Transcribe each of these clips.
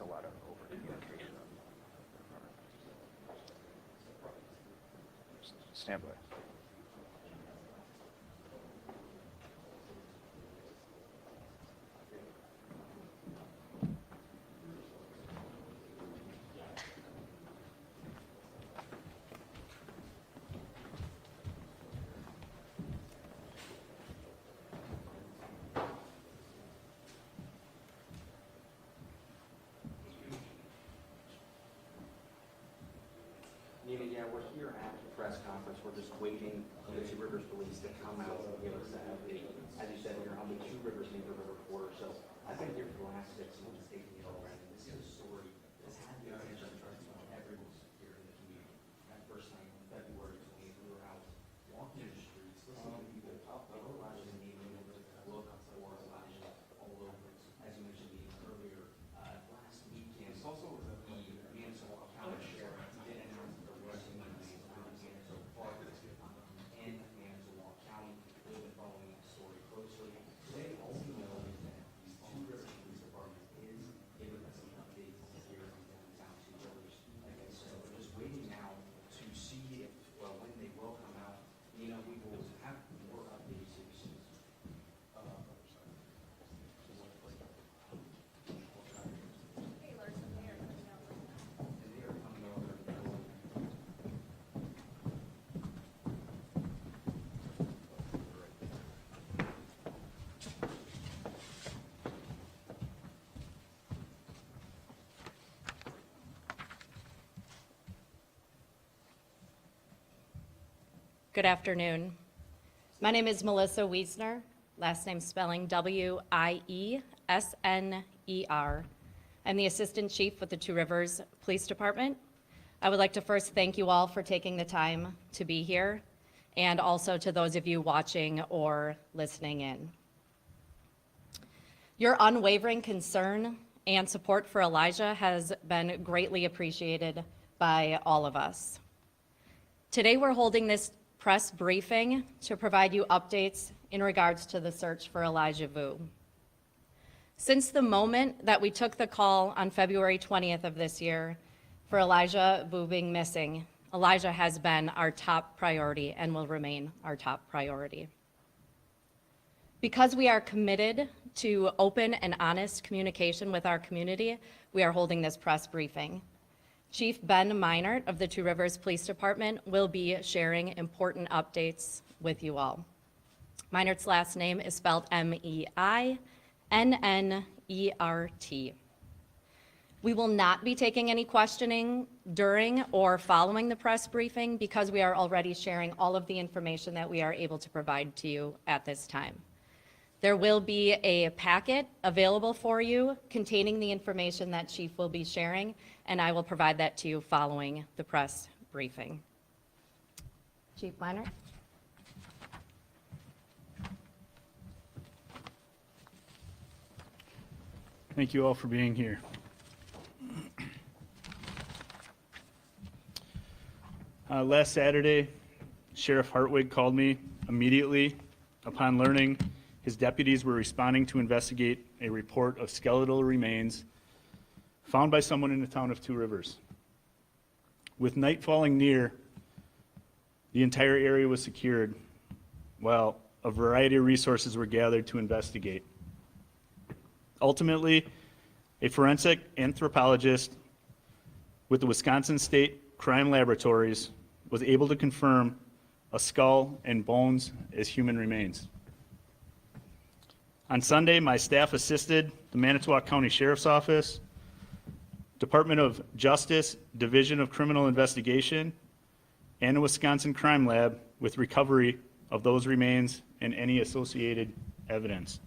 a lot of over communication. Stand by. Nina, yeah, we're here at the press conference. We're just waiting for the Two Rivers Police to come out and give us that update. As you said, we're on the Two Rivers neighborhood reporter, so I've been here for the last 6 months taking it already. This is a story that's had the attention of everyone here in the community. That first night in February 28th, we were out walking the streets, listening to people talk about Elijah's neighborhood, look for Elijah all over. As you mentioned earlier, last weekend, it's also the municipal county sheriff did announce that there was some money around Manitowoc Park and Manitowoc County. We've been following that story closely. Today, all we know is that these Two Rivers Police Department is giving us some updates here in downtown Two Rivers. Like I said, we're just waiting now to see if, well, when they will come out. You know, we will have more updates here soon. And they are coming over. Good afternoon. My name is Melissa Wiesner, last name spelling Wiesner. I'm the Assistant Chief with the Two Rivers Police Department. I would like to first thank you all for taking the time to be here, and also to those of you watching or listening in. Your unwavering concern and support for Elijah has been greatly appreciated by all of us. Today we're holding this press briefing to provide you updates in regards to the search for Elijah Vue. Since the moment that we took the call on February 20th of this year for Elijah Vue being missing, Elijah has been our top priority and will remain our top priority. Because we are committed to open and honest communication with our community, we are holding this press briefing. Chief Ben Meinert of the Two Rivers Police Department will be sharing important updates with you all. Meinert's last name is spelled Meinnert. We will not be taking any questioning during or following the press briefing because we are already sharing all of the information that we are able to provide to you at this time. There will be a packet available for you containing the information that Chief will be sharing, and I will provide that to you following the press briefing. Chief Meinert. Thank you all for being here. Last Saturday, Sheriff Hartwig called me immediately upon learning his deputies were responding to investigate a report of skeletal remains found by someone in the town of Two Rivers. With night falling near, the entire area was secured while a variety of resources were gathered to investigate. Ultimately, a forensic anthropologist with the Wisconsin State Crime Laboratories was able to confirm a skull and bones as human remains. On Sunday, my staff assisted the Manitowoc County Sheriff's Office, Department of Justice, Division of Criminal Investigation, and the Wisconsin Crime Lab with recovery of those remains and any associated evidence.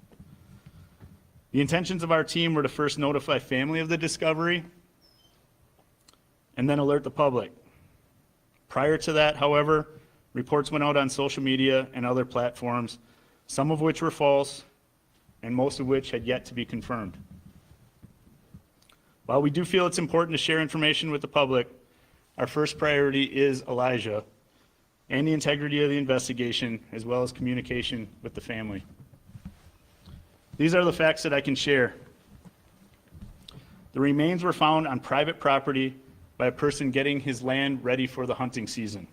The intentions of our team were to first notify family of the discovery and then alert the public. Prior to that, however, reports went out on social media and other platforms, some of which were false and most of which had yet to be confirmed. While we do feel it's important to share information with the public, our first priority is Elijah and the integrity of the investigation, as well as communication with the family. These are the facts that I can share. The remains were found on private property by a person getting his land ready for the hunting season.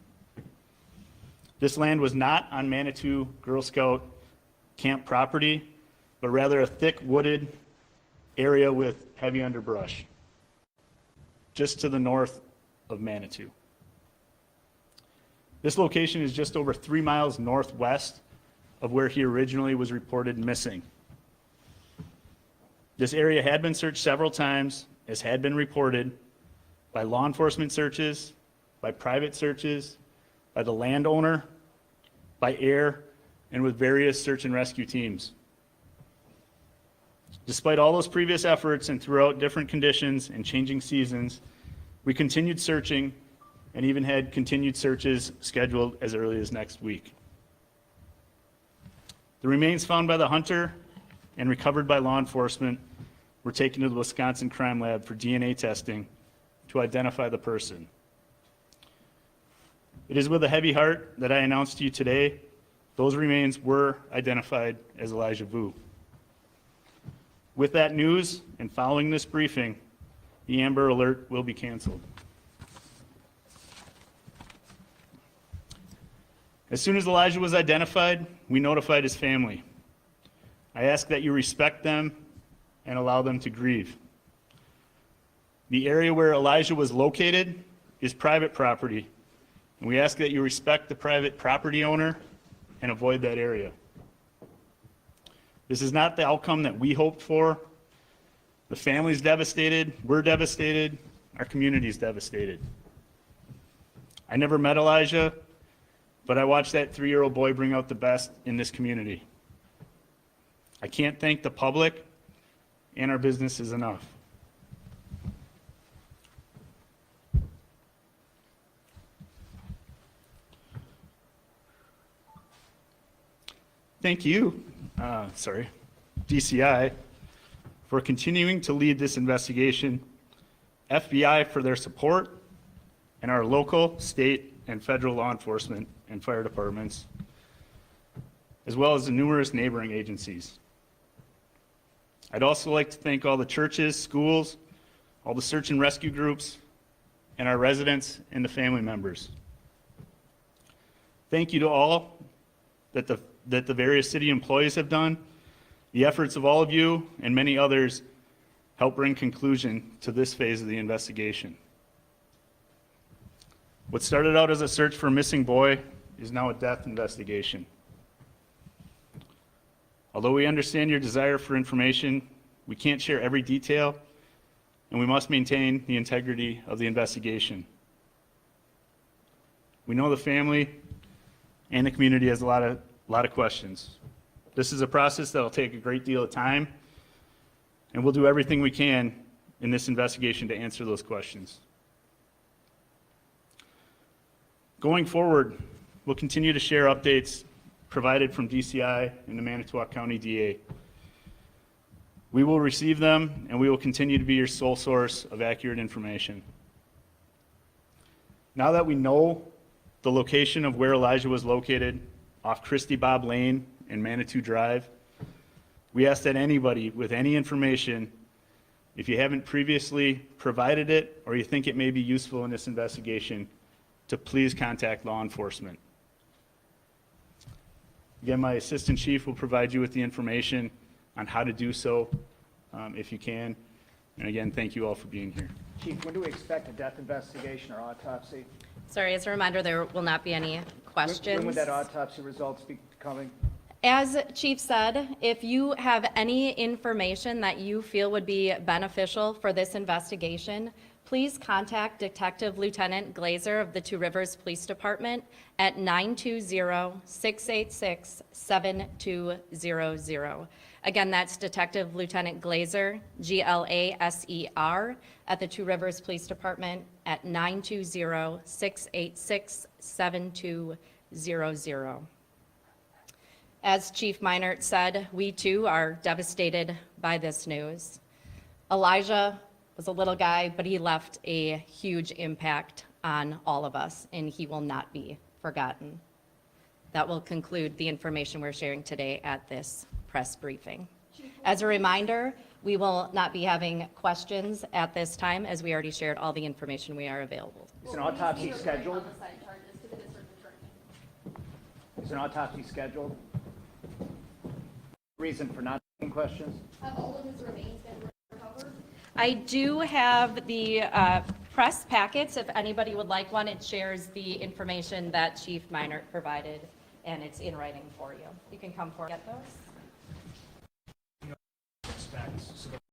This land was not on Manitou Girl Scout camp property, but rather a thick wooded area with heavy underbrush, just to the north of Manitou. This location is just over 3 miles northwest of where he originally was reported missing. This area had been searched several times, as had been reported, by law enforcement searches, by private searches, by the landowner, by air, and with various search and rescue teams. Despite all those previous efforts and throughout different conditions and changing seasons, we continued searching and even had continued searches scheduled as early as next week. The remains found by the hunter and recovered by law enforcement were taken to the Wisconsin Crime Lab for DNA testing to identify the person. It is with a heavy heart that I announce to you today, those remains were identified as Elijah Vue. With that news and following this briefing, the Amber Alert will be canceled. As soon as Elijah was identified, we notified his family. I ask that you respect them and allow them to grieve. The area where Elijah was located is private property, and we ask that you respect the private property owner and avoid that area. This is not the outcome that we hoped for. The family's devastated, we're devastated, our community's devastated. I never met Elijah, but I watched that 3-year-old boy bring out the best in this community. I can't thank the public and our businesses enough. Thank you, DCI, for continuing to lead this investigation, FBI for their support, and our local, state, and federal law enforcement and fire departments, as well as the numerous neighboring agencies. I'd also like to thank all the churches, schools, all the search and rescue groups, and our residents and the family members. Thank you to all that the various city employees have done. The efforts of all of you and many others help bring conclusion to this phase of the investigation. What started out as a search for a missing boy is now a death investigation. Although we understand your desire for information, we can't share every detail, and we must maintain the integrity of the investigation. We know the family and the community has a lot of questions. This is a process that will take a great deal of time, and we'll do everything we can in this investigation to answer those questions. Going forward, we'll continue to share updates provided from DCI and the Manitowoc County DA. We will receive them, and we will continue to be your sole source of accurate information. Now that we know the location of where Elijah was located, off Christy Bob Lane and Manitou Drive, we ask that anybody with any information, if you haven't previously provided it or you think it may be useful in this investigation, to please contact law enforcement. Again, my assistant chief will provide you with the information on how to do so if you can. And again, thank you all for being here. Chief, when do we expect a death investigation or autopsy? Sorry, as a reminder, there will not be any questions. When would that autopsy results be coming? As Chief said, if you have any information that you feel would be beneficial for this investigation, please contact Detective Lieutenant Glazer of the Two Rivers Police Department at 920-686-7200. Again, that's Detective Lieutenant Glazer, Glaser, at the Two Rivers Police Department at 920-686-7200. As Chief Meinert said, we too are devastated by this news. Elijah was a little guy, but he left a huge impact on all of us, and he will not be forgotten. That will conclude the information we're sharing today at this press briefing. As a reminder, We will not be having questions at this time, as we already shared all the information we are available. Is an autopsy scheduled? On the side charges to the district attorney. Is an autopsy scheduled? Reason for not taking questions? Have all of his remains been recovered? I do have the press packets, if anybody would like one. It shares the information that Chief Minert provided, and it's in writing for you. You can come forward and get those.